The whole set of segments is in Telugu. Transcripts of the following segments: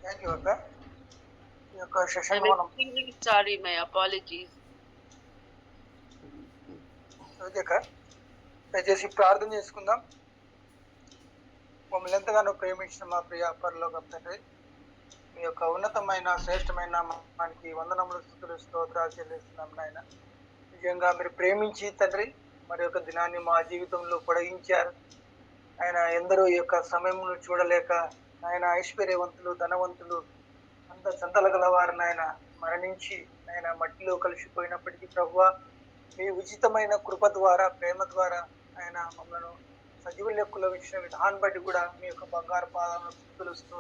థ్యాంక్ యూ అక్క. ఈ యొక్క సెషన్ I'm మనం extremely sorry. My apologies. Okay అక్క, దయచేసి ప్రార్థన చేసుకుందాం. మమ్మల్ని ఎంతగానో ప్రేమించిన మా ప్రియ పరలోక తండ్రి, మీ యొక్క ఉన్నతమైన శ్రేష్టమైన నామానికి వందనములు స్తుతులు స్తోత్రాలు చెల్లిస్తున్నాం నాయన. నిజంగా మీరు ప్రేమించి తండ్రి మరి యొక్క దినాన్ని మా జీవితంలో పొడిగించారు ఆయన. ఎందరో ఈ యొక్క సమయమును చూడలేక ఆయన ఐశ్వర్యవంతులు ధనవంతులు అంత సంతల గలవారు నాయన మరణించి ఆయన మట్టిలో కలిసిపోయినప్పటికీ ప్రభువా, మీ ఉచితమైన కృప ద్వారా ప్రేమ ద్వారా ఆయన మమ్మల్ని సజీవ లెక్కలో ఇచ్చిన విధానం బట్టి కూడా మీ యొక్క బంగారు పాదాలను స్థుతులుస్తూ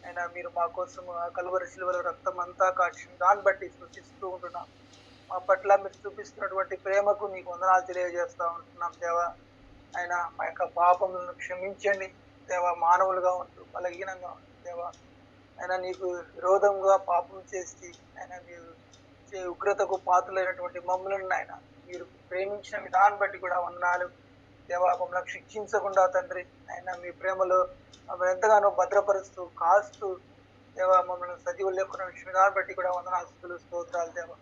ఆయన మీరు మా కోసం ఆ కలువరి శిలువలో రక్తం అంతా కాచిన దాన్ని బట్టి స్తుతిస్తూ ఉంటున్నాం. మా పట్ల మీరు చూపిస్తున్నటువంటి ప్రేమకు నీకు వందనాలు తెలియజేస్తూ ఉంటున్నాం దేవా. ఆయన మా యొక్క పాపములను క్షమించండి దేవా. మానవులుగా ఉంటూ బలహీనంగా ఉంటూ దేవా ఆయన నీకు విరోధంగా పాపం చేసి ఆయన మీరు ఉగ్రతకు పాత్రలైనటువంటి మమ్మల్ని ఆయన మీరు ప్రేమించిన విధానం బట్టి కూడా వందనాలు దేవా. మమ్మల్ని శిక్షించకుండా తండ్రి ఆయన మీ ప్రేమలో మమ్మల్ని ఎంతగానో భద్రపరుస్తూ కాస్తూ దేవా మమ్మల్ని సజీవులు లేకున్న విధానం బట్టి కూడా వందనాలు స్తోత్రాలు దేవా.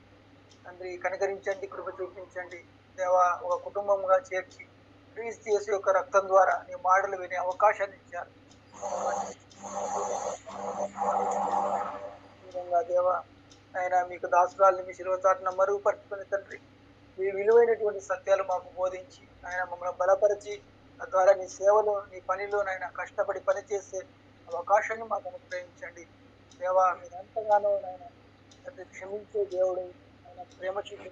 తండ్రి కనికరించండి, కృప చూపించండి దేవా. ఒక కుటుంబంగా చేర్చి క్రీస్తు యేసు యొక్క రక్తం ద్వారా నీ మాటలు వినే అవకాశాన్ని ఇచ్చారు దేవా. ఆయన మీకు దాసురాల్ని మీ శిలువ చాటున మరుగుపరుచుకుని తండ్రి మీ విలువైనటువంటి సత్యాలు మాకు బోధించి ఆయన మమ్మల్ని బలపరిచి తద్వారా నీ సేవలో నీ పనిలో నాయన కష్టపడి పనిచేసే అవకాశాన్ని మాకు అనుగ్రహించండి దేవా. మీరు ఎంతగానో నాయన తండ్రి క్షమించే దేవుడు, ఆయన ప్రేమ చూపే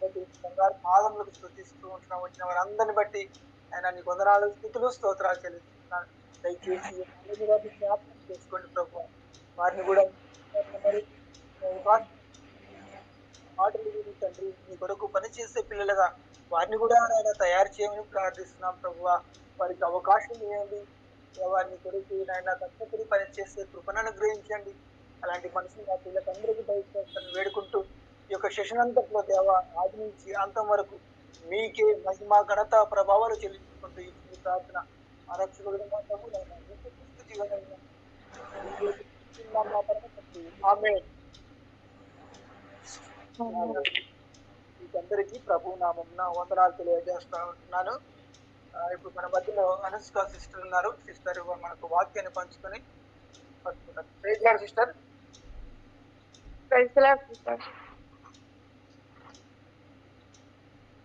దేవుడు, బంగారు పాదములకు స్తుతిస్తూ ఉంటున్నాం. వచ్చిన వారందరిని బట్టి ఆయన నీ వందనాలు స్థుతులు స్తోత్రాలు చెల్లిస్తున్నాను. దయచేసి జ్ఞాపకం చేసుకోండి ప్రభు. వారిని కూడా మాటలు విని తండ్రి మీ కొరకు పనిచేసే పిల్లలుగా వారిని కూడా ఆయన తయారు చేయమని ప్రార్థిస్తున్నాం ప్రభు. వారికి అవకాశం ఇవ్వండి, వారిని కొరకు నాయన కష్టపడి పనిచేసే కృపను అనుగ్రహించండి. అలాంటి మనుషులు మా పిల్లలందరికీ దయచేస్తాను వేడుకుంటూ ఈ యొక్క సెషన్ అంతట్లో దేవ ఆది నుంచి అంతం వరకు మీకే మహిమ ఘనత ప్రభావాలు చెల్లించుకుంటూ ఈ ప్రార్థన ఆరక్షకుడు మీకందరికీ ప్రభు నామమున వందనాలు తెలియజేస్తా ఉంటున్నాను. ఇప్పుడు మన మధ్యలో అనుష్క సిస్టర్ ఉన్నారు. సిస్టర్ మనకు వాక్యాన్ని పంచుకొని సిస్టర్.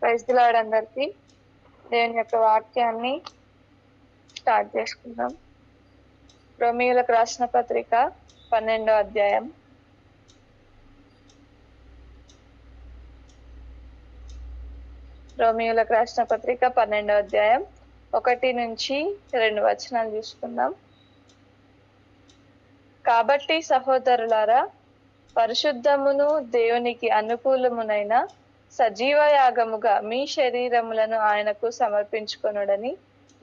ప్రైజ్ ది లార్డ్ అందరికీ. దేవుని యొక్క వాక్యాన్ని స్టార్ట్ చేసుకుందాం. రోమీయులకు రాసిన పత్రిక 12వ అధ్యాయం. రోమీయులకు రాసిన పత్రిక 12వ అధ్యాయం 1 నుంచి 2 వచనాలు చూసుకుందాం. కాబట్టి సహోదరులారా, పరిశుద్ధమును దేవునికి అనుకూలమునైన సజీవ యాగముగా మీ శరీరములను ఆయనకు సమర్పించుకొనుడని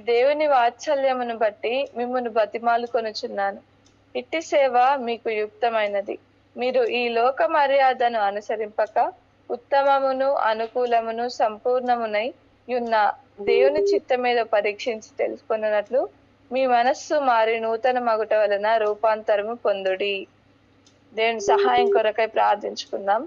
దేవుని వాత్సల్యమును బట్టి మిమ్మును బతిమాలుకొనుచున్నాను. ఇట్టి సేవ మీకు యుక్తమైనది. మీరు ఈ లోక మర్యాదను అనుసరింపక ఉత్తమమును అనుకూలమును సంపూర్ణమునై ఉన్న దేవుని చిత్తం మీద పరీక్షించి తెలుసుకున్నట్లు మీ మనస్సు మారి నూతన మగుట వలన రూపాంతరము పొందుడి. దేవుని సహాయం కొరకై ప్రార్థించుకుందాం.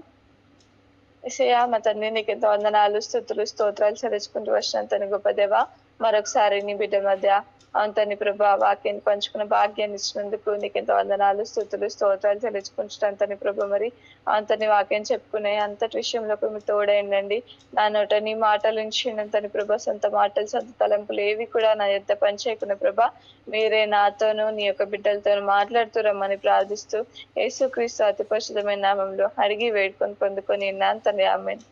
యేసయ్యా మా తండ్రి, నీకు ఎంతో వందనాలు స్తుతులు స్తోత్రాలు చెల్లించుకుంటూ వచ్చినంతని గొప్ప దేవా, మరొకసారి నీ బిడ్డ మధ్య అంతని ప్రభా వాక్యాన్ని పంచుకున్న భాగ్యాన్ని ఇచ్చినందుకు నీకు ఎంతో వందనాలు స్థుతులు స్తోత్రాలు చెల్లించుకుంటున్నంతని ప్రభు. మరి అంతని వాక్యం చెప్పుకునే అంతటి విషయంలో మీరు తోడైండండి. నా నోట నీ మాటలు ఉంచినంతని ప్రభా, సొంత మాటలు సొంత తలంపులు ఏవి కూడా నా యొద్ద పనిచేయకున్న ప్రభా, మీరే నాతోనూ నీ యొక్క బిడ్డలతోనూ మాట్లాడుతూ రమ్మని ప్రార్థిస్తూ యేసుక్రీస్తు అతి పరిశుద్ధమైన నామంలో అడిగి వేడుకొని పొందుకొని తండ్రి, ఆమేన్.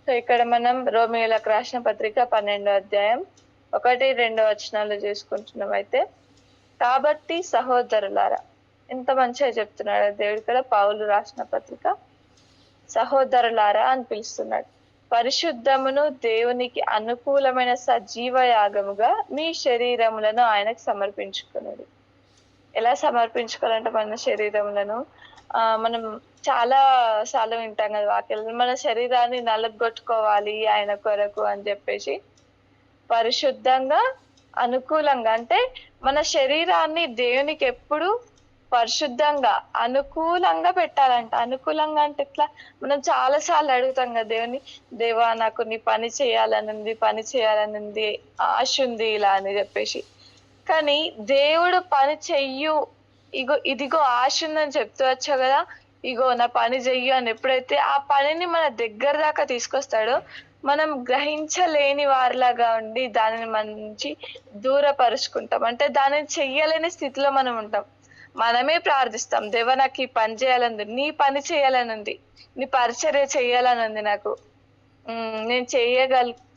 సో ఇక్కడ మనం రోమీయులకు రాసిన పత్రిక 12వ అధ్యాయం 1-2 వచనాలు చూసుకుంటున్నాం. అయితే కాబట్టి సహోదరులారా, ఎంత మంచిగా చెప్తున్నాడు దేవుడు ఇక్కడ. పౌలు రాసిన పత్రిక సహోదరులారా అని పిలుస్తున్నాడు. పరిశుద్ధమును దేవునికి అనుకూలమైన సజీవ యాగముగా మీ శరీరములను ఆయనకు సమర్పించుకున్నాడు. ఎలా సమర్పించుకోవాలంటే మన శరీరములను మనం చాలా సార్లు వింటాం కదా వాక్యాలు, మన శరీరాన్ని నలగొట్టుకోవాలి ఆయన కొరకు అని చెప్పేసి. పరిశుద్ధంగా అనుకూలంగా అంటే మన శరీరాన్ని దేవునికి ఎప్పుడు పరిశుద్ధంగా అనుకూలంగా పెట్టాలంట. అనుకూలంగా అంటే ఎట్లా? మనం చాలా సార్లు అడుగుతాం కదా దేవుని, దేవా నాకు నీ పని చేయాలనుంది, ఆశ ఉంది ఇలా అని చెప్పేసి. కానీ దేవుడు పని చెయ్యు, ఇదిగో ఆశ ఉందని చెప్తూ వచ్చావు కదా, ఇగో నా పని చెయ్యు అని ఎప్పుడైతే ఆ పనిని మన దగ్గర దాకా తీసుకొస్తాడో, మనం గ్రహించలేని వారిలాగా ఉండి దానిని మంచి దూరపరుచుకుంటాం. అంటే దానిని చెయ్యలేని స్థితిలో మనం ఉంటాం. మనమే ప్రార్థిస్తాం, దేవా నాకు ఈ పని చేయాలని, నీ పని చేయాలనుంది, నీ పరిచర్య చేయాలనుంది నాకు, నేను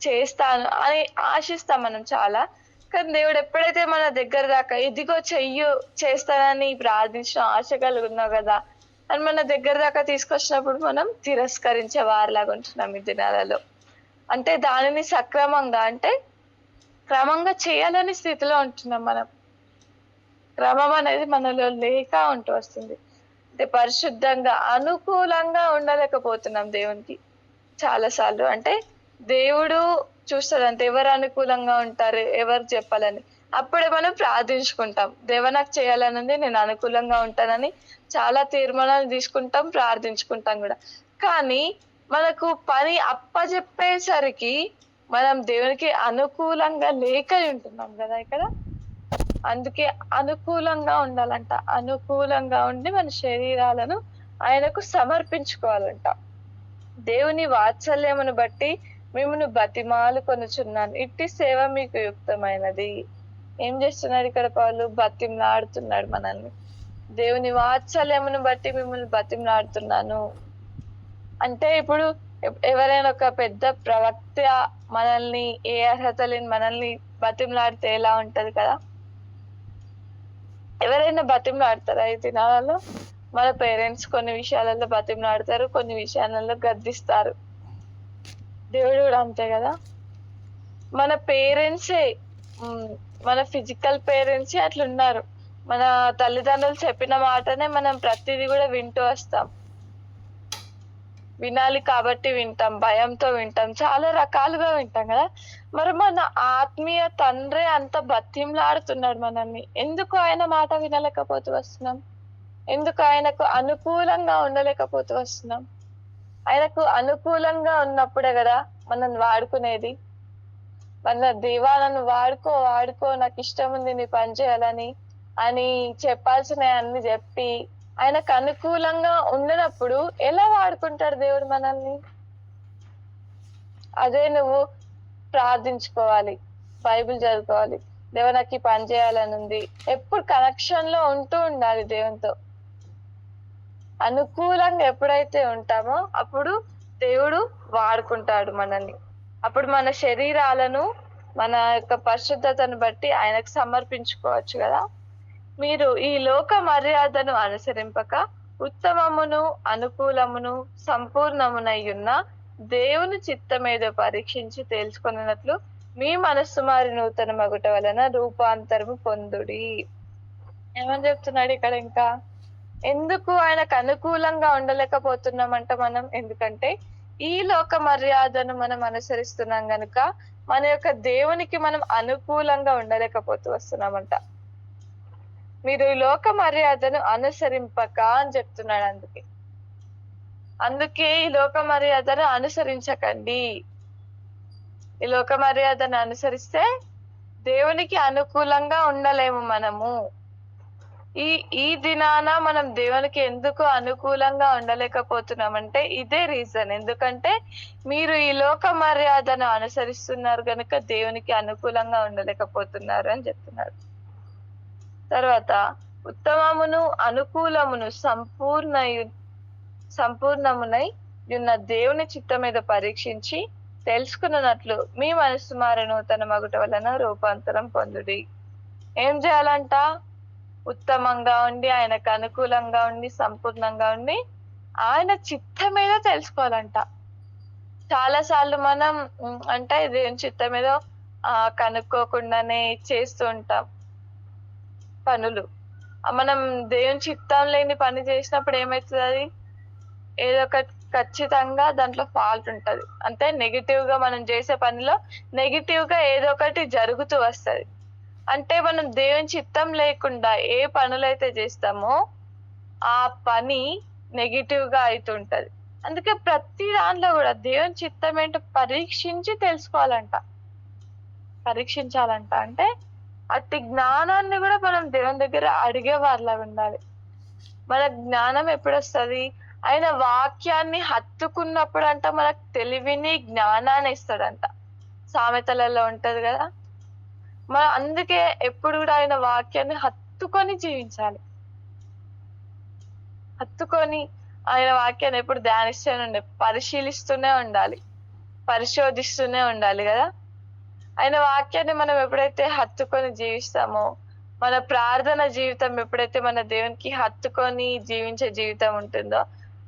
చేస్తాను అని ఆశిస్తాం మనం చాలా. కానీ దేవుడు ఎప్పుడైతే మన దగ్గర దాకా ఇదిగో చేస్తానని ప్రార్థించిన ఆశ కలుగున్నావు కదా అని మన దగ్గర దాకా తీసుకొచ్చినప్పుడు మనం తిరస్కరించే వారిలాగా ఉంటున్నాం ఈ దినాలలో. అంటే దానిని సక్రమంగా అంటే క్రమంగా చేయాలని స్థితిలో ఉంటున్నాం మనం. క్రమం అనేది మనలో లేక ఉంటూ వస్తుంది. అంటే పరిశుద్ధంగా అనుకూలంగా ఉండలేకపోతున్నాం దేవునికి చాలాసార్లు. అంటే దేవుడు చూస్తాడంటే ఎవరు అనుకూలంగా ఉంటారు, ఎవరు చెప్పాలని. అప్పుడే మనం ప్రార్థించుకుంటాం, దేవ నాకు చేయాలని ఉంది, నేను అనుకూలంగా ఉంటానని చాలా తీర్మానాలు తీసుకుంటాం, ప్రార్థించుకుంటాం కూడా. కానీ మనకు పని అప్పచెప్పేసరికి మనం దేవునికి అనుకూలంగా లేక ఉంటున్నాం కదా ఇక్కడ. అందుకే అనుకూలంగా ఉండాలంట. అనుకూలంగా ఉండి మన శరీరాలను ఆయనకు సమర్పించుకోవాలంట. దేవుని వాత్సల్యమును బట్టి మిమ్మల్ని బతిమాలు కొనుచున్నాను, ఇట్టి సేవ మీకు యుక్తమైనది. ఏం చేస్తున్నాడు ఇక్కడ పౌలు? బతిమలాడుతున్నాడు మనల్ని. దేవుని వాత్సల్యమును బట్టి మిమ్మల్ని బతిమలాడుతున్నాను అంటే, ఇప్పుడు ఎవరైనా ఒక పెద్ద ప్రవక్త మనల్ని, ఏ అర్హత లేని మనల్ని బతిమలాడితే ఎలా ఉంటది కదా? ఎవరైనా బతిమలాడతారా ఈ దినాలలో? మన పేరెంట్స్ కొన్ని విషయాలలో బతిమలాడతారు, కొన్ని విషయాలలో గద్దిస్తారు. దేవుడు కూడా అంతే కదా. మన పేరెంట్సే, మన ఫిజికల్ పేరెంట్సే అట్లున్నారు. మన తల్లిదండ్రులు చెప్పిన మాటనే మనం ప్రతిదీ కూడా వింటూ వస్తాం. వినాలి కాబట్టి వింటాం, భయంతో వింటాం, చాలా రకాలుగా వింటాం కదా. మరి మన ఆత్మీయ తండ్రి అంత బతిమలాడుతున్నాడు మనల్ని. ఎందుకు ఆయన మాట వినలేకపోతూ వస్తున్నాం? ఎందుకు ఆయనకు అనుకూలంగా ఉండలేకపోతూ వస్తున్నాం? ఆయనకు అనుకూలంగా ఉన్నప్పుడే కదా మనం వాడుకునేది. మన దేవా నన్ను వాడుకో నాకు ఇష్టం ఉంది నీ పని చేయాలని అని చెప్పాల్సిన అన్ని చెప్పి ఆయనకు అనుకూలంగా ఉండనప్పుడు ఎలా వాడుకుంటాడు దేవుడు మనల్ని? అదే నువ్వు ప్రార్థించుకోవాలి, బైబిల్ చదువుకోవాలి, దేవ నాకు ఈ పని చేయాలని ఉంది, ఎప్పుడు కనెక్షన్ లో ఉంటూ ఉండాలి దేవునితో. అనుకూలంగా ఎప్పుడైతే ఉంటామో అప్పుడు దేవుడు వాడుకుంటాడు మనల్ని. అప్పుడు మన శరీరాలను మన యొక్క పరిశుద్ధతను బట్టి ఆయనకు సమర్పించుకోవచ్చు కదా. మీరు ఈ లోక మర్యాదను అనుసరింపక ఉత్తమమును అనుకూలమును సంపూర్ణమునయ్యున్న దేవుని చిత్తమేదో పరీక్షించి తెలుసుకున్నట్లు మీ మనస్సు మారి నూతన మగుట వలన రూపాంతరము పొందుడి. ఏమని చెప్తున్నాడు ఇక్కడ? ఇంకా ఎందుకు ఆయనకు అనుకూలంగా ఉండలేకపోతున్నామంట మనం? ఎందుకంటే ఈ లోక మర్యాదను మనం అనుసరిస్తున్నాం గనుక మన యొక్క దేవునికి మనం అనుకూలంగా ఉండలేకపోతూ వస్తున్నామంట. మీరు ఈ లోక మర్యాదను అనుసరింపక అని చెప్తున్నాడు. అందుకే ఈ లోక మర్యాదను అనుసరించకండి. ఈ లోక మర్యాదను అనుసరిస్తే దేవునికి అనుకూలంగా ఉండలేము మనము. ఈ దినాన మనం దేవునికి ఎందుకు అనుకూలంగా ఉండలేకపోతున్నామంటే ఇదే రీజన్. ఎందుకంటే మీరు ఈ లోక మర్యాదను అనుసరిస్తున్నారు కనుక దేవునికి అనుకూలంగా ఉండలేకపోతున్నారు అని చెప్తున్నారు. తర్వాత ఉత్తమమును అనుకూలమును సంపూర్ణమునై ఉన్న దేవుని చిత్తం మీద పరీక్షించి తెలుసుకున్నట్లు మీ మనస్సు మారి నూతన మగుట వలన రూపాంతరం పొందుడి. ఏం చేయాలంట? ఉత్తమంగా ఉండి, ఆయనకు అనుకూలంగా ఉండి, సంపూర్ణంగా ఉండి ఆయన చిత్తం మీద తెలుసుకోవాలంట. చాలా సార్లు మనం అంటే దేవుని చిత్తం మీద కనుక్కోకుండానే చేస్తూ ఉంటాం పనులు. మనం దేవుని చిత్తం లేని పని చేసినప్పుడు ఏమవుతుంది? అది ఏదో ఒకటి ఖచ్చితంగా దాంట్లో ఫాల్ట్ ఉంటది. అంటే నెగిటివ్ గా మనం చేసే పనిలో నెగిటివ్ గా ఏదో ఒకటి జరుగుతూ వస్తది. అంటే మనం దేవుని చిత్తం లేకుండా ఏ పనులైతే చేస్తామో ఆ పని నెగిటివ్ గా అవుతుంటది. అందుకే ప్రతి దాంట్లో కూడా దేవుని చిత్తం ఏంటో పరీక్షించి పరీక్షించాలంట. అంటే అట్టి జ్ఞానాన్ని కూడా మనం దేవుని దగ్గర అడిగే వారిలాగా ఉండాలి. మన జ్ఞానం ఎప్పుడు వస్తుంది? ఆయన వాక్యాన్ని హత్తుకున్నప్పుడు అంట మనకు తెలివిని జ్ఞానాన్ని ఇస్తాడంట. సామెతలలో ఉంటది కదా. మనం అందుకే ఎప్పుడు కూడా ఆయన వాక్యాన్ని హత్తుకొని జీవించాలి. హత్తుకొని ఆయన వాక్యాన్ని ఎప్పుడు ధ్యానిస్తూనే ఉండాలి, పరిశీలిస్తూనే ఉండాలి, పరిశోధిస్తూనే ఉండాలి కదా. ఆయన వాక్యాన్ని మనం ఎప్పుడైతే హత్తుకొని జీవిస్తామో, మన ప్రార్థన జీవితం ఎప్పుడైతే మన దేవునికి హత్తుకొని జీవించే జీవితం ఉంటుందో,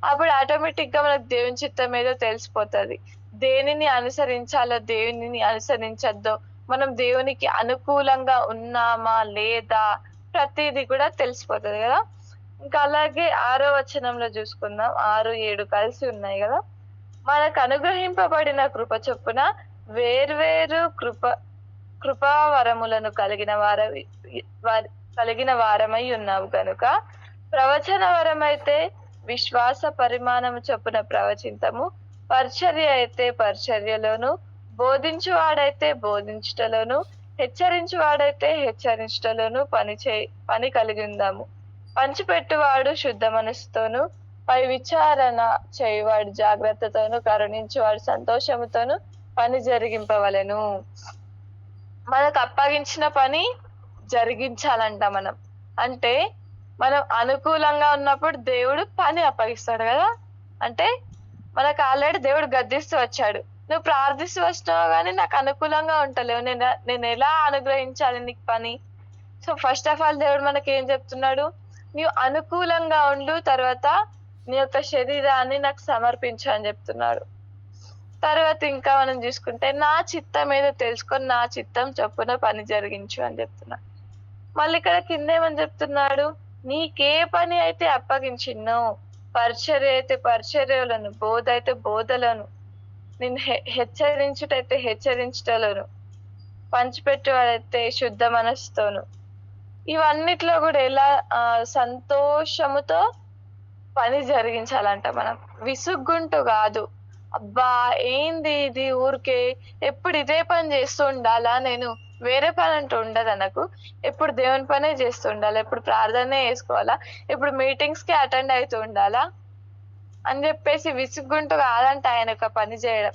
అప్పుడు ఆటోమేటిక్ గా మనకు దేవుని చిత్తం ఏదో తెలిసిపోతుంది. దేనిని అనుసరించాలో, దేనిని అనుసరించద్దో, మనం దేవునికి అనుకూలంగా ఉన్నామా లేదా, ప్రతిదీ కూడా తెలిసిపోతుంది కదా. ఇంకా అలాగే 6వ వచనంలో చూసుకుందాం. 6, 7 కలిసి ఉన్నాయి కదా. మనకు అనుగ్రహింపబడిన కృప చొప్పున వేర్వేరు కృపావరములను కలిగిన వారమై ఉన్నావు కనుక, ప్రవచన వరమైతే విశ్వాస పరిమాణము చొప్పున ప్రవచింతము, పరిచర్య అయితే పరిచర్యలోను, బోధించువాడైతే బోధించుటలోను, హెచ్చరించువాడైతే హెచ్చరించుటలోను పని కలిగి ఉందాము. పంచిపెట్టువాడు శుద్ధ మనసుతోను, పై విచారణ చేయువాడు జాగ్రత్తతోను, కరుణించువాడు సంతోషముతోను పని జరిగింపవలెను. మనకు అప్పగించిన పని జరిగించాలంట మనం. అంటే మనం అనుకూలంగా ఉన్నప్పుడు దేవుడు పని అప్పగిస్తాడు కదా. అంటే మనకు ఆల్రెడీ దేవుడు గద్దిస్తూ వచ్చాడు, నువ్వు ప్రార్థిస్తూ వచ్చినావు కానీ నాకు అనుకూలంగా ఉంటలేవు, నేను ఎలా అనుగ్రహించాలి నీకు పని? సో ఫస్ట్ ఆఫ్ ఆల్ దేవుడు మనకి ఏం చెప్తున్నాడు? నీవు అనుకూలంగా ఉండు, తర్వాత నీ యొక్క శరీరాన్ని నాకు సమర్పించు అని చెప్తున్నాడు. తర్వాత ఇంకా మనం చూసుకుంటే, నా చిత్తం ఏదో తెలుసుకొని నా చిత్తం చొప్పున పని జరిగించు అని చెప్తున్నాడు. మళ్ళీ ఇక్కడ కిందేమని చెప్తున్నాడు? నీకే పని అయితే అప్పగించినో, పరిచర్య అయితే పరిచర్యలను, బోధ అయితే బోధలను, నేను హెచ్చరించుటైతే హెచ్చరించుటలను, పంచిపెట్టువాడైతే శుద్ధ మనసుతోను. ఇవన్నిట్లో కూడా ఎలా సంతోషముతో పని జరిగించాలంట మనం. విసుగ్గుంటూ కాదు, అబ్బా ఏంది ఇది ఊరికే ఎప్పుడు ఇదే పని చేస్తూ ఉండాలా, నేను వేరే పని అంటూ ఉండదు నాకు, ఎప్పుడు దేవుని పనే చేస్తూ ఉండాలా, ఎప్పుడు ప్రార్థనే చేసుకోవాలా, ఇప్పుడు మీటింగ్స్ కి అటెండ్ అవుతూ ఉండాలా అని చెప్పేసి విసుగ్గుంటూ కాదంట ఆయన ఒక పని చేయడం.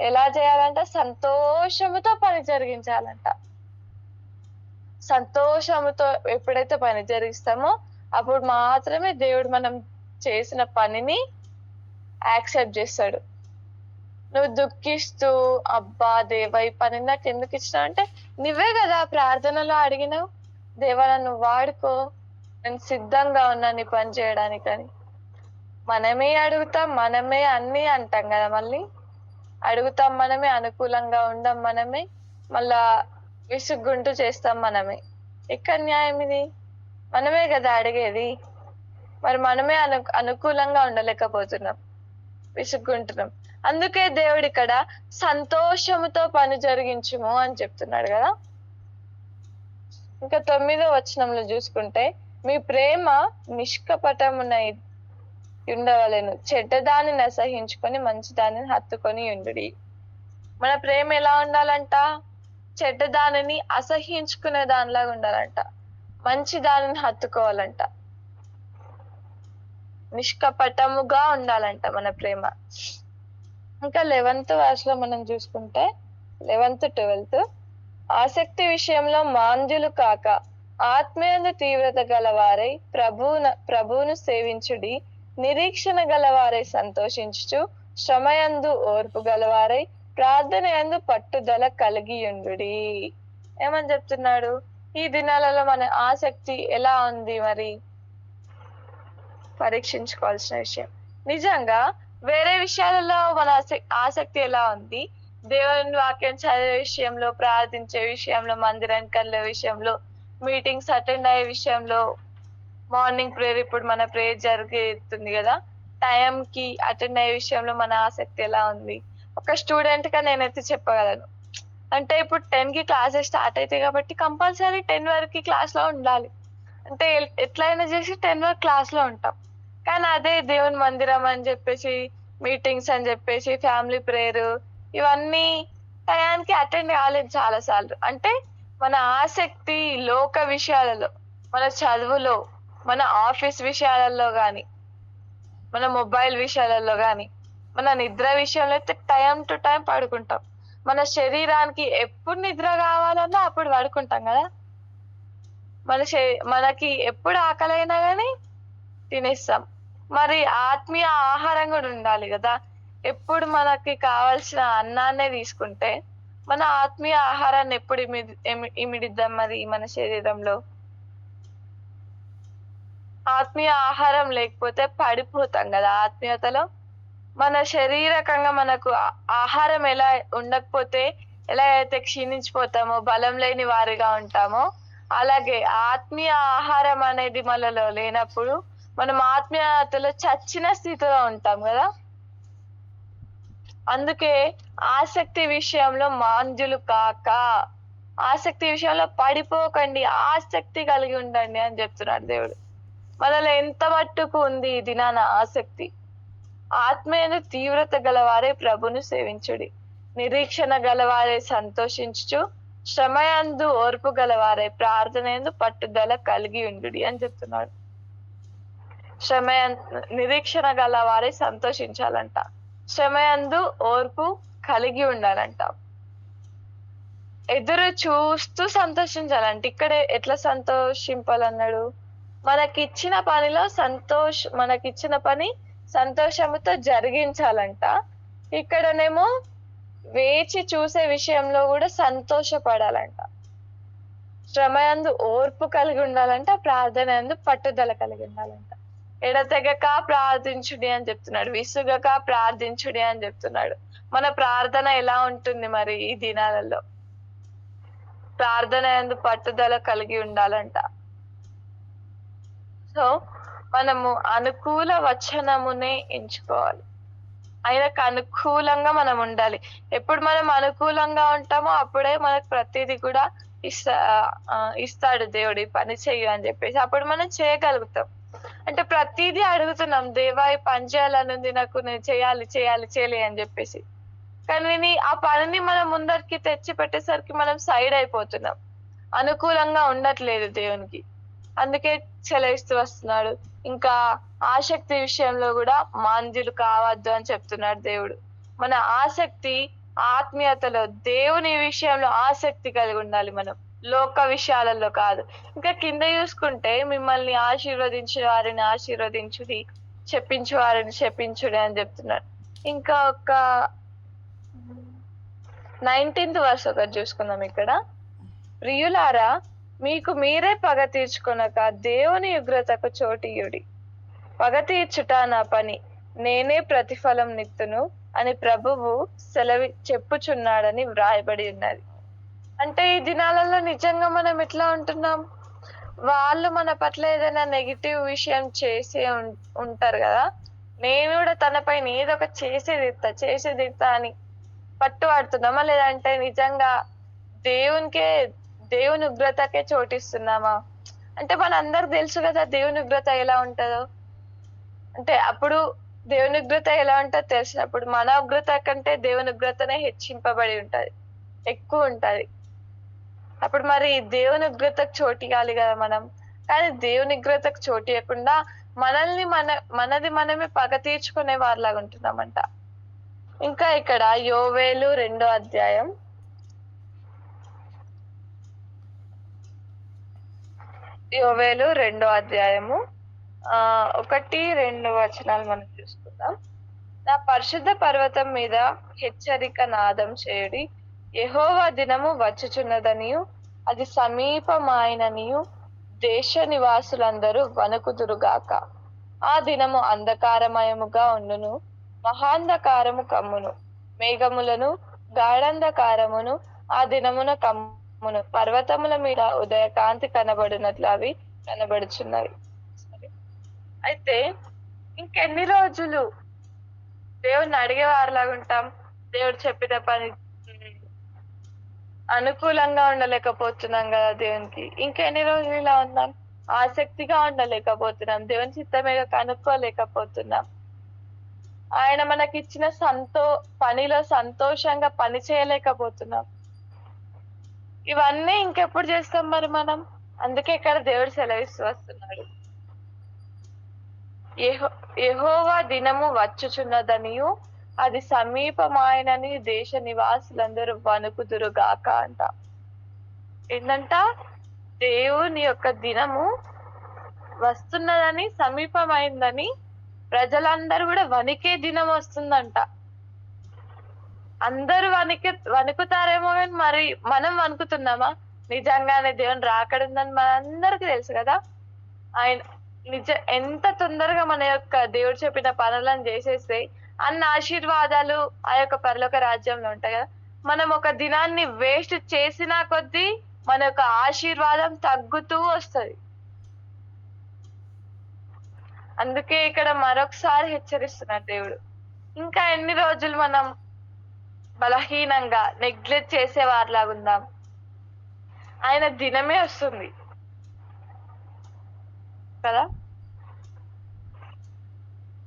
ఎలా చేయాలంట? సంతోషముతో పని జరిగించాలంట. సంతోషముతో ఎప్పుడైతే పని జరిగిస్తామో అప్పుడు మాత్రమే దేవుడు మనం చేసిన పనిని యాక్సెప్ట్ చేస్తాడు. నువ్వు దుఃఖిస్తూ, అబ్బా దేవా ఈ పని నాకు ఎందుకు ఇచ్చినావు అంటే, నువ్వే కదా ప్రార్థనలో అడిగినావు, దేవా నన్ను వాడుకో, నేను సిద్ధంగా ఉన్నా నీ పని చేయడానికని. మనమే అడుగుతాం, మనమే అన్ని అంటాం కదా. మళ్ళీ అడుగుతాం మనమే, అనుకూలంగా ఉండం మనమే, మళ్ళా విసుగ్గుంటూ చేస్తాం మనమే. ఎక్కడ న్యాయం ఇది? మనమే కదా అడిగేది, మరి మనమే అనుకూలంగా ఉండలేకపోతున్నాం, విసుగ్గుంటున్నాం. అందుకే దేవుడు ఇక్కడ సంతోషముతో పని జరిగించుము అని చెప్తున్నాడు కదా. ఇంకా 9వ వచనంలో చూసుకుంటే, మీ ప్రేమ నిష్కపటమునై ఉండవలెను, చెడ్డదానిని అసహించుకొని మంచి దానిని హత్తుకొని ఉండుడి. మన ప్రేమ ఎలా ఉండాలంట? చెడ్డదానిని అసహించుకునే దానిలాగా ఉండాలంట, మంచి దానిని హత్తుకోవాలంట, నిష్కపటముగా ఉండాలంట మన ప్రేమ. ఇంకా 11th verse మనం చూసుకుంటే 11th, 12th, ఆసక్తి విషయంలో మాంద్యులు కాక ఆత్మీయందు తీవ్రత గలవారై ప్రభువును సేవించుడి, నిరీక్షణ గలవారై సంతోషించుచు, శ్రమయందు ఓర్పు గలవారై ప్రార్థన యందు పట్టుదల కలిగియుండుడి. ఏమని చెప్తున్నాడు? ఈ దినాలలో మన ఆసక్తి ఎలా ఉంది మరి పరీక్షించుకోవాల్సిన విషయం. నిజంగా వేరే విషయాలలో మన ఆసక్తి ఎలా ఉంది? దేవుని వాక్యం చదివే విషయంలో, ప్రార్థించే విషయంలో, మందిరానికి వెళ్ళే విషయంలో, మీటింగ్స్ అటెండ్ అయ్యే విషయంలో, మార్నింగ్ ప్రేయర్ ఇప్పుడు మన ప్రేయర్ జరుగుతుంది కదా, టైంకి అటెండ్ అయ్యే విషయంలో మన ఆసక్తి ఎలా ఉంది? ఒక స్టూడెంట్ గా నేనైతే చెప్పగలను, అంటే ఇప్పుడు 10కి క్లాసెస్ స్టార్ట్ అవుతాయి కాబట్టి కంపల్సరీ 10 వరకు క్లాస్ లో ఉండాలి. అంటే ఎట్లయినా చేసి 10 వరకు క్లాస్ లో ఉంటాం. కానీ అదే దేవుని మందిరం అని చెప్పేసి, మీటింగ్స్ అని చెప్పేసి, ఫ్యామిలీ ప్రేయర్ ఇవన్నీ టయానికి అటెండ్ కాలేదు చాలా సార్లు. అంటే మన ఆసక్తి లోక విషయాలలో, మన చదువులో, మన ఆఫీస్ విషయాలలో కానీ, మన మొబైల్ విషయాలలో కానీ, మన నిద్ర విషయంలో అయితే టైం టు టైం పడుకుంటాం. మన శరీరానికి ఎప్పుడు నిద్ర కావాలన్నా అప్పుడు పడుకుంటాం కదా. మనకి ఎప్పుడు ఆకలైనా కానీ తినేస్తాం. మరి ఆత్మీయ ఆహారం కూడా ఉండాలి కదా. ఎప్పుడు మనకి కావాల్సిన అన్నాన్నే తీసుకుంటే మన ఆత్మీయ ఆహారాన్ని ఎప్పుడు ఇమిడిద్దాం మరి మన శరీరంలో. ఆత్మీయ ఆహారం లేకపోతే పడిపోతాం కదా ఆత్మీయతలో. మన శరీరకంగా మనకు ఆహారం ఎలా ఉండకపోతే ఎలా అయితే క్షీణించిపోతామో, బలం లేని వారిగా ఉంటామో, అలాగే ఆత్మీయ ఆహారం అనేది మనలో లేనప్పుడు మనం ఆత్మీయతలో చచ్చిన స్థితిలో ఉంటాం కదా. అందుకే ఆసక్తి విషయంలో మాంద్యులు కాక, ఆసక్తి విషయంలో పడిపోకండి, ఆసక్తి కలిగి ఉండండి అని చెప్తున్నాడు దేవుడు. మనలో ఎంత మట్టుకు ఉంది ఈ దినాన ఆసక్తి? ఆత్మీయ తీవ్రత గలవారే ప్రభును సేవించుడి, నిరీక్షణ గలవారే సంతోషించుచు, శ్రమయందు ఓర్పు గలవారే ప్రార్థనయందు పట్టుదల కలిగి ఉండుడి అని చెప్తున్నాడు. నిరీక్షణ గలవారే సంతోషించాలంట, శ్రమయందు ఓర్పు కలిగి ఉండాలంట, ఎదురు చూస్తూ సంతోషించాలంట. ఇక్కడ ఎట్లా సంతోషింపాలన్నాడు? మనకిచ్చిన పని సంతోషముతో జరిగించాలంట. ఇక్కడనేమో వేచి చూసే విషయంలో కూడా సంతోషపడాలంట. శ్రమయందు ఓర్పు కలిగి ఉండాలంట, ప్రార్థన యందు పట్టుదల కలిగి ఉండాలంట. ఎడతెగక ప్రార్థించుడి అని చెప్తున్నాడు, విసుగక ప్రార్థించుడి అని చెప్తున్నాడు. మన ప్రార్థన ఎలా ఉంటుంది మరి ఈ దినాలలో? ప్రార్థన యందు పట్టుదల కలిగి ఉండాలంట. సో మనము అనుకూల వచనమునే ఎంచుకోవాలి. ఆయనకు అనుకూలంగా మనం ఉండాలి. ఎప్పుడు మనం అనుకూలంగా ఉంటామో అప్పుడే మనకు ప్రతిదీ కూడా ఇస్తాడు దేవుడు, ఈ పని చెయ్యి అని చెప్పేసి. అప్పుడు మనం చేయగలుగుతాం. అంటే ప్రతిదీ అడుగుతున్నాం, దేవా ఈ పని చేయాలనుంది నాకు, నేను చేయలే అని చెప్పేసి. కానీ ఆ పనిని మనం ముందరికి తెచ్చి పెట్టేసరికి మనం సైడ్ అయిపోతున్నాం, అనుకూలంగా ఉండట్లేదు దేవునికి. అందుకే చెలయిస్తూ వస్తున్నాడు. ఇంకా ఆసక్తి విషయంలో కూడా మాంద్యులు కావద్దు అని చెప్తున్నాడు దేవుడు. మన ఆసక్తి ఆత్మీయతలో, దేవుని విషయంలో ఆసక్తి కలిగి ఉండాలి మనం, లోక విషయాలలో కాదు. ఇంకా కింద చూసుకుంటే, మిమ్మల్ని ఆశీర్వదించే వారిని ఆశీర్వదించుడి, చెప్పించు వారిని చెప్పించుడి అని చెప్తున్నాడు. ఇంకా ఒక 19th verse ఒకటి చూసుకుందాం. ఇక్కడ, ప్రియులారా మీకు మీరే పగ తీర్చుకొనక దేవుని ఉగ్రతకు చోటియుడి, పగ తీర్చుట నా పని, నేనే ప్రతిఫలం నిత్తును అని ప్రభువు చెప్పుచున్నాడని వ్రాయబడి ఉన్నది. అంటే ఈ దినాలలో నిజంగా మనం ఎట్లా ఉంటున్నాం? వాళ్ళు మన పట్ల ఏదైనా నెగిటివ్ విషయం చేసే ఉంటారు కదా, నేను కూడా తనపైన ఏదో ఒక చేసే తీర్తా అని పట్టుబడుతున్నామా? లేదంటే నిజంగా దేవుని ఉగ్రతకే చోటిస్తున్నామా? అంటే మనందరికి తెలుసు కదా దేవుని ఉగ్రత ఎలా ఉంటుందో. అంటే అప్పుడు దేవుని ఉగ్రత ఎలా ఉంటుందో తెలిసినప్పుడు మన ఉగ్రత కంటే దేవుని ఉగ్రతనే హెచ్చింపబడి ఉంటది, ఎక్కువ ఉంటది. అప్పుడు మరి దేవుని ఉగ్రతకు చోటియాలి కదా మనం. కానీ దేవుని ఉగ్రతకు చోటియకుండా మనది మనమే పగ తీర్చుకునే వారిలాగా ఉంటున్నామంట. ఇంకా ఇక్కడ యోవేలు 2వ అధ్యాయం 1-2 వచనాలు మనం చూసుకుందాం. నా పరిశుద్ధ పర్వతం మీద హెచ్చరిక నాదం చేయుడి, యెహోవా దినము వచ్చుచున్నదనియు అది సమీపమాయననియు దేశ నివాసులందరూ వణుకుదురుగాక. ఆ దినము అంధకారమయముగా ఉండును, మహాంధకారము కమ్మును, మేఘములను గాఢంధకారమును ఆ దినమున కమ్మును, పర్వతముల మీద ఉదయకాంతి కనబడినట్లు అవి కనబడుచున్నవి. అయితే ఇంకెన్ని రోజులు దేవుడిని అడిగే వారిలాగా ఉంటాం? దేవుడు చెప్పిన పని అనుకూలంగా ఉండలేకపోతున్నాం కదా దేవునికి. ఇంకా ఎన్ని రోజులు ఇలా ఉన్నాం? ఆసక్తిగా ఉండలేకపోతున్నాం, దేవుని చిత్తమేగా కనుక్కోలేకపోతున్నాం. ఆయన మనకిచ్చిన పనిలో సంతోషంగా పని చేయలేకపోతున్నాం. ఇవన్నీ ఇంకెప్పుడు చేస్తాం మరి మనం? అందుకే ఇక్కడ దేవుడు సెలవిస్తూ వస్తున్నాడు, యెహోవా దినము వచ్చుచున్నదనియు అది సమీపమాయనని దేశ నివాసులందరూ వణుకుదురుగాక అంట. ఏంటంట? దేవుని యొక్క దినము వస్తున్నదని, సమీపమైందని ప్రజలందరూ కూడా వణికే దినం వస్తుందంట. అందరూ వణుకుతారేమో కానీ మరి మనం వణుకుతున్నామా? నిజంగానే దేవుని రాకడుందని మనందరికీ తెలుసు కదా. ఆయన ఎంత తొందరగా మన యొక్క దేవుడు చెప్పిన పనులను చేసేస్తే అన్న ఆశీర్వాదాలు ఆ యొక్క పరలోక రాజ్యంలో ఉంటాయి కదా. మనం ఒక దినాన్ని వేస్ట్ చేసినా కొద్దీ మన యొక్క ఆశీర్వాదం తగ్గుతూ వస్తుంది. అందుకే ఇక్కడ మరొకసారి హెచ్చరిస్తున్నాడు దేవుడు, ఇంకా ఎన్ని రోజులు మనం బలహీనంగా నెగ్లెక్ట్ చేసే వారిలాగా ఉందాం? ఆయన దినమే వస్తుంది కదా.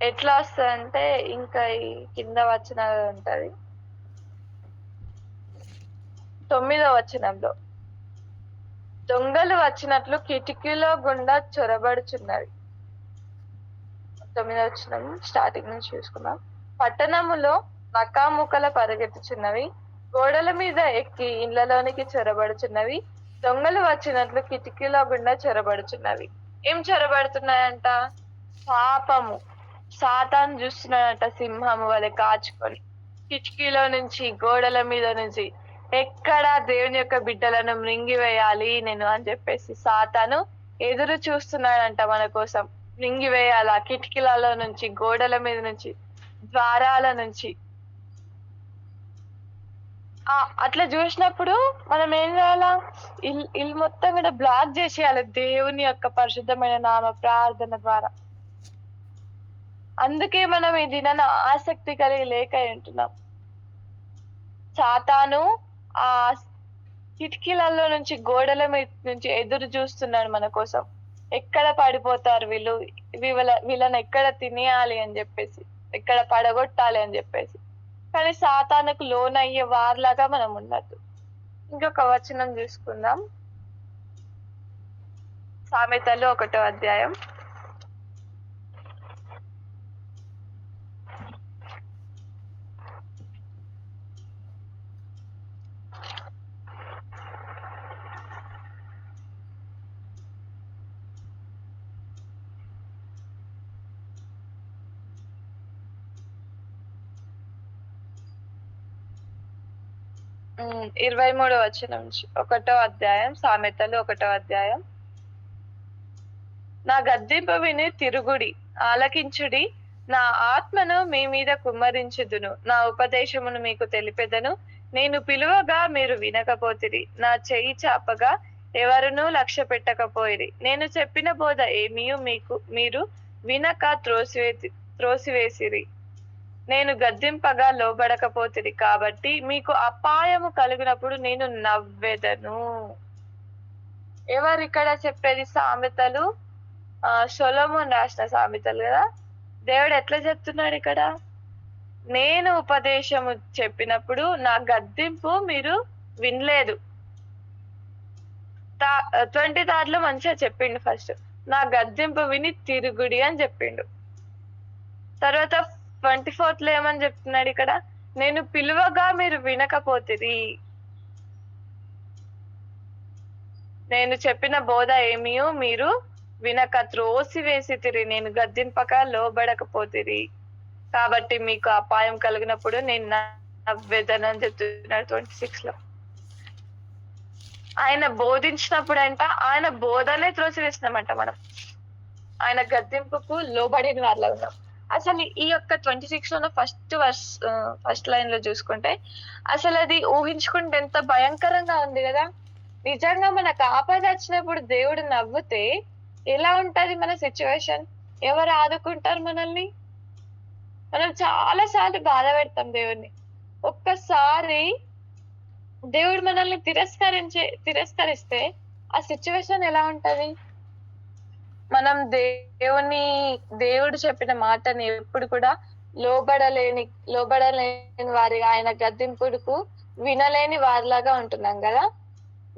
ఎట్లా వస్తుందంటే ఇంకా ఈ కింద వచనాలు ఉంటది, 9వ వచనంలో, దొంగలు వచ్చినట్లు కిటికీలో గుండా చొరబడుచున్నవి. 9వ వచనం స్టార్టింగ్ నుంచి చూసుకుందాం. పట్టణములో నకాముకల పరిగెత్తుచున్నవి, గోడల మీద ఎక్కి ఇళ్లలోనికి చొరబడుచున్నవి, దొంగలు వచ్చినట్లు కిటికీలో గుండా చొరబడుచున్నవి. ఏం చొరబడుతున్నాయంట? పాపము. సాతాను చూస్తున్నాడంట సింహము వలె కాచుకొని, కిటికీలో నుంచి, గోడల మీద నుంచి ఎక్కడ దేవుని యొక్క బిడ్డలను మృంగివేయాలి నేను అని చెప్పేసి సాతాను ఎదురు చూస్తున్నాడంట మన కోసం. మృంగివేయాల కిటికీలలో నుంచి, గోడల మీద నుంచి, ద్వారాల నుంచి. అట్లా చూసినప్పుడు మనం ఏం చేయాలా? ఇల్లు మొత్తం కూడా బ్లాక్ చేసేయాలి దేవుని యొక్క పరిశుద్ధమైన నామ ప్రార్థన ద్వారా. అందుకే మనం ఈ దినాన ఆసక్తి కలిగి లేక ఉంటున్నాం. సాతాను ఆ కిటికీలలో నుంచి, గోడల మీద నుంచి ఎదురు చూస్తున్నాడు మన కోసం. ఎక్కడ పడిపోతారు వీళ్ళు, వీళ్ళని ఎక్కడ తినేయాలి అని చెప్పేసి, ఎక్కడ పడగొట్టాలి అని చెప్పేసి. కానీ సాతానుకు లోనయ్యే వారిలాగా మనం ఉండద్దు. ఇంకొక వచనం చూసుకుందాం, సామెతలు 1వ అధ్యాయం. ఉమ్, 23వ వచనం నుంచి 1వ అధ్యాయం, సామెతలు 1వ అధ్యాయం. నా గద్దింపు విని తిరుగుడి, ఆలకించుడి, నా ఆత్మను మీ మీద కుమ్మరించుదును, నా ఉపదేశమును మీకు తెలిపెదను. నేను పిలువగా మీరు వినకపోతిరి, నా చెయ్యి చాపగా ఎవరునూ లక్ష్య పెట్టకపోయిరి. నేను చెప్పిన బోధ ఏమీయు మీరు వినక త్రోసివేసిరి. నేను గద్దింపగా లోబడకపోతిరి, కాబట్టి మీకు అపాయము కలిగినప్పుడు నేను నవ్వెదను. ఎవరు ఇక్కడ చెప్పేది? సామెతలు, సొలొమోను రాసిన సామెతలు కదా. దేవుడు ఎట్లా చెప్తున్నాడు ఇక్కడ? నేను ఉపదేశము చెప్పినప్పుడు నా గద్దింపు మీరు వినలేదు. 23rd మంచిగా చెప్పిండు. ఫస్ట్ నా గద్దింపు విని తిరుగుడి అని చెప్పిండు. తర్వాత 24th ఏమని చెప్తున్నాడు ఇక్కడ? నేను పిలువగా మీరు వినకపోతిరి, నేను చెప్పిన బోధ ఏమీయో మీరు వినక త్రోసివేసితిరి, నేను గద్దింపక లోబడకపోతిరి, కాబట్టి మీకు అపాయం కలిగినప్పుడు నేను నవ్వెదను అని చెప్తున్నాడు 26లో. ఆయన బోధించినప్పుడు అంట, ఆయన బోధనే త్రోసివేసినామంట మనం. ఆయన గద్దింపుకు లోబడిన వాళ్ళ ఉన్నాం. అసలు ఈ యొక్క 26లో ఫస్ట్ లైన్ లో చూసుకుంటే అసలు అది ఊహించుకుంటే ఎంత భయంకరంగా ఉంది కదా. నిజంగా మనకు ఆపద వచ్చినప్పుడు దేవుడు నవ్వుతే ఎలా ఉంటది మన సిచ్యువేషన్? ఎవరు ఆదుకుంటారు మనల్ని? మనం చాలా సార్లు బాధ పెడతాం దేవుణ్ణి. ఒక్కసారి దేవుడు మనల్ని తిరస్కరిస్తే ఆ సిచ్యువేషన్ ఎలా ఉంటది? మనం దేవుడు చెప్పిన మాటని ఎప్పుడు కూడా లోబడలేని వారి ఆయన గద్దింపుడుకు వినలేని వారిలాగా ఉంటున్నాం కదా.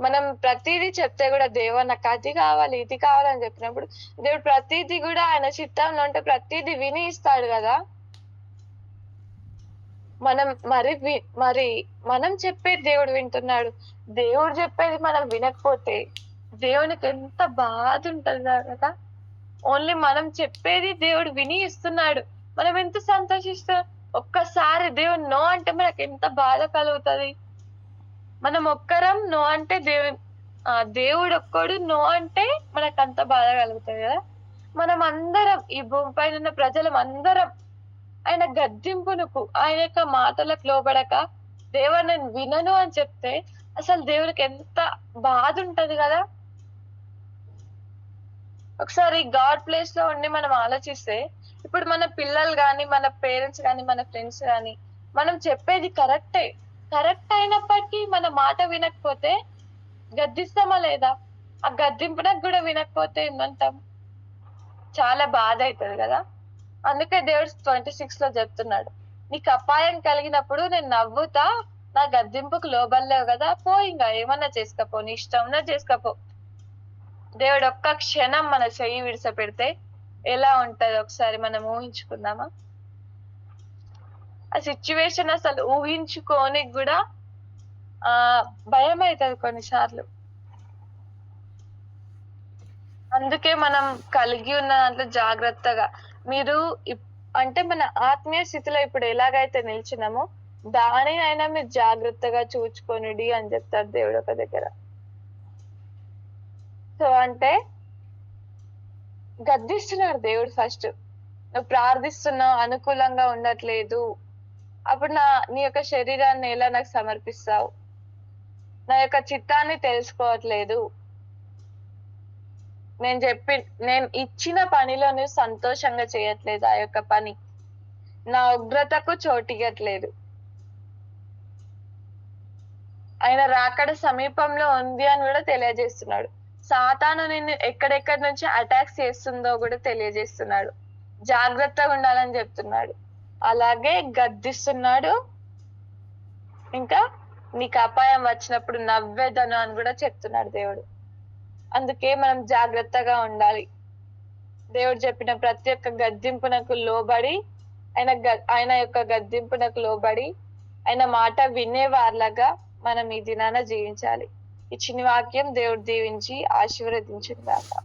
మనం ప్రతిదీ చెప్తే కూడా దేవా నాకు అది కావాలి ఇది కావాలని చెప్పినప్పుడు దేవుడు ప్రతిదీ కూడా ఆయన చిత్తంలో ఉంటే ప్రతిదీ విని ఇస్తాడు కదా. మరి మనం చెప్పేది దేవుడు వింటున్నాడు, దేవుడు చెప్పేది మనం వినకపోతే దేవునికి ఎంత బాధ ఉంటది కదా. ఓన్లీ మనం చెప్పేది దేవుడు విని ఇస్తున్నాడు, మనం ఎంత సంతోషిస్తాం. ఒక్కసారి దేవుడు నో అంటే మనకు ఎంత బాధ కలుగుతుంది. మనం ఒక్కరం నో అంటే దేవుడు ఒక్కడు నో అంటే మనకు అంత బాధ కలుగుతుంది కదా. మనం అందరం ఈ భూమి పైన ఉన్న ప్రజలం అందరం ఆయన గద్దింపునకు ఆయన యొక్క మాటలకు లోబడక దేవా నేను వినను అని చెప్తే అసలు దేవుడికి ఎంత బాధ ఉంటది కదా. ఒకసారి గాడ్ ప్లేస్ లో ఉండి మనం ఆలోచిస్తే ఇప్పుడు మన పిల్లలు కానీ మన పేరెంట్స్ కానీ మన ఫ్రెండ్స్ కానీ మనం చెప్పేది కరెక్ట్ అయినప్పటికీ మన మాట వినకపోతే గద్దిస్తామా లేదా? ఆ గద్దింపునకు కూడా వినకపోతే ఏమంటాం? చాలా బాధ అవుతుంది కదా. అందుకే దేవుడు 26 లో చెప్తున్నాడు, నీకు అపాయం కలిగినప్పుడు నేను నవ్వుతా, నా గద్దింపుకు లోబడలేవు కదా, పో ఇంకా ఏమన్నా చేసుకపో, నీ ఇష్టంగా చేసుకపో. దేవుడు ఒక్క క్షణం మన చెయ్యి విడిసపెడితే ఎలా ఉంటది ఒకసారి మనం ఊహించుకుందామా? ఆ సిచ్యువేషన్ అసలు ఊహించుకోనికి కూడా భయం అవుతుంది కొన్నిసార్లు. అందుకే మనం కలిగి ఉన్న దాంట్లో జాగ్రత్తగా మీరు అంటే మన ఆత్మీయ స్థితిలో ఇప్పుడు ఎలాగైతే నిలిచినామో దానినైనా మీరు జాగ్రత్తగా చూచుకొనిడి అని చెప్తారు దేవుడు ఒక దగ్గర. సో అంటే గద్దిస్తున్నాడు దేవుడు. ఫస్ట్ నువ్వు ప్రార్థిస్తున్నావు, అనుకూలంగా ఉండట్లేదు, అప్పుడు నీ యొక్క శరీరాన్ని ఎలా నాకు సమర్పిస్తావు, నా యొక్క చిత్తాన్ని తెలుసుకోవట్లేదు, నేను ఇచ్చిన పనిలో నువ్వు సంతోషంగా చేయట్లేదు, ఆ యొక్క పని నా ఉగ్రతకు చోటిగట్లేదు, ఆయన రాకడ సమీపంలో ఉంది అని కూడా తెలియజేస్తున్నాడు. సాతాను నిన్ను ఎక్కడెక్కడి నుంచి అటాక్స్ చేస్తుందో కూడా తెలియజేస్తున్నాడు. జాగ్రత్తగా ఉండాలని చెప్తున్నాడు. అలాగే గద్దిస్తున్నాడు. ఇంకా నీకు అపాయం వచ్చినప్పుడు నవ్వేదను అని కూడా చెప్తున్నాడు దేవుడు. అందుకే మనం జాగ్రత్తగా ఉండాలి. దేవుడు చెప్పిన ప్రతి ఒక్క గద్దింపునకు లోబడి ఆయన యొక్క గద్దింపునకు లోబడి ఆయన మాట వినేవారిలాగా మనం ఈ దినాన జీవించాలి. ఈ చిన్న వాక్యం దేవుడు దీవించి ఆశీర్వదించింది దాకా.